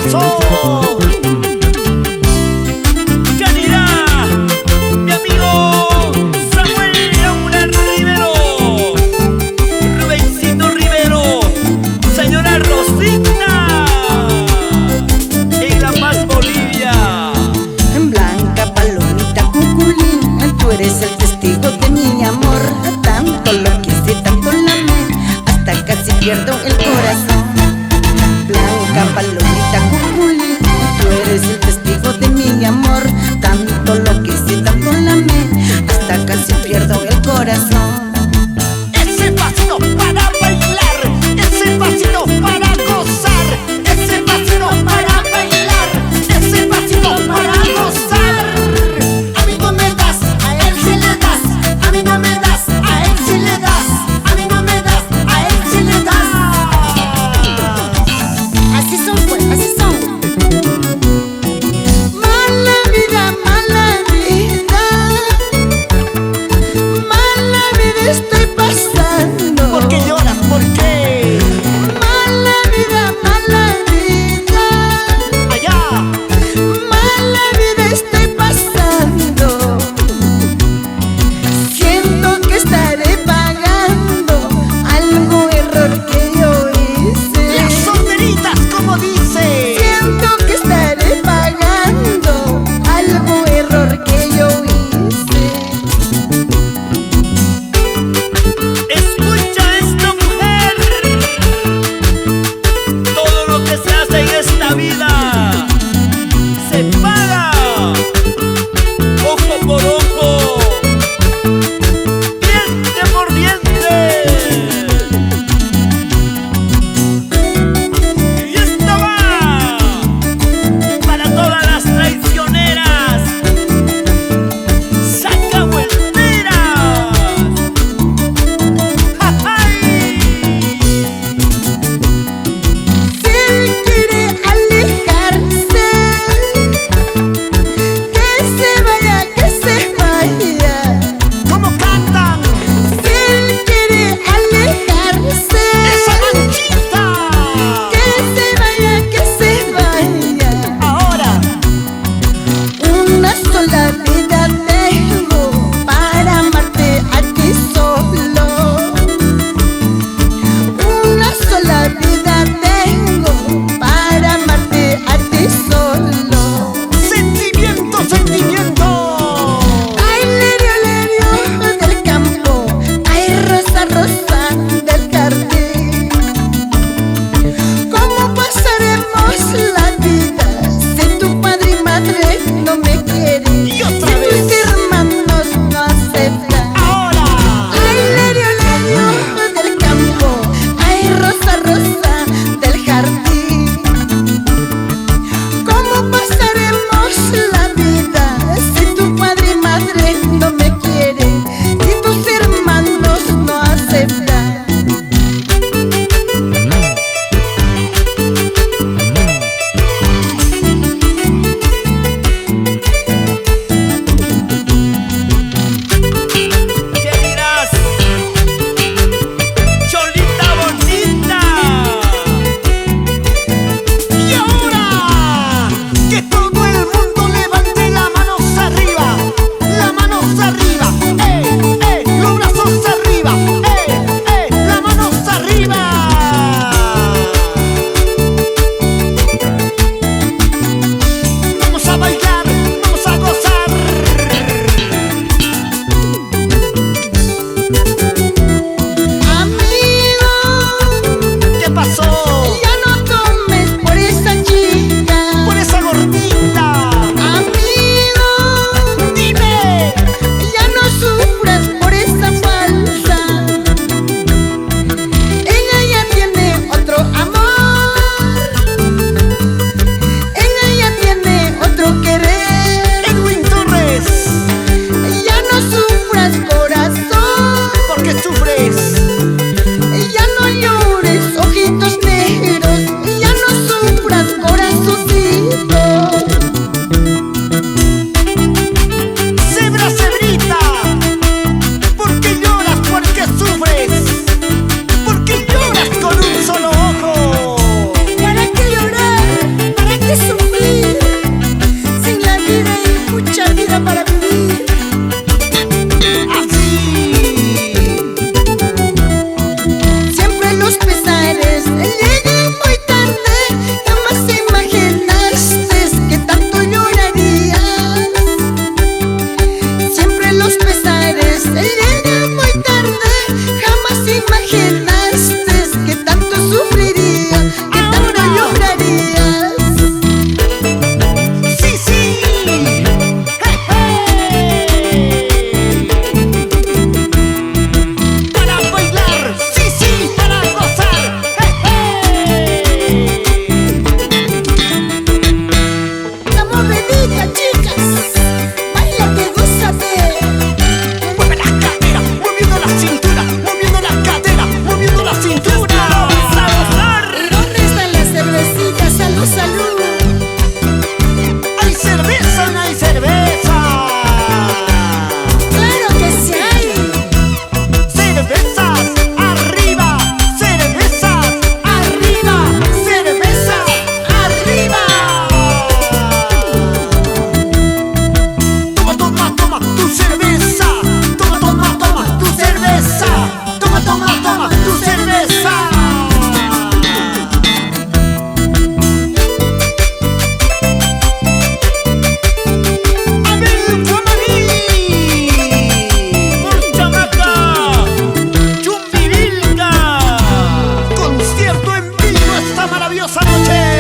pasó? ¿Qué dirá mi amigo Samuel Laura Rivero? Rubencito Rivero, señora Rosita, en La Paz, Bolivia. En Blanca Palomita Cuculín, tú eres el testigo de mi amor. Tanto lo quise, tanto la amé, hasta casi pierdo el corazón. Blanca Palomita Cuculín, tú eres el testigo de mi amor. Tanto lo quise, tanto la amé, hasta casi pierdo el corazón. Ese pasito para bailar, ese pasito para gozar, ese pasito para bailar, ese pasito para gozar. A mí no me das, a él sí le das. A mí no me das, a él sí le das. A mí no me das, a él sí le das. Así son, pues, así son. Mala vida, mala vida. Mala vida. noche.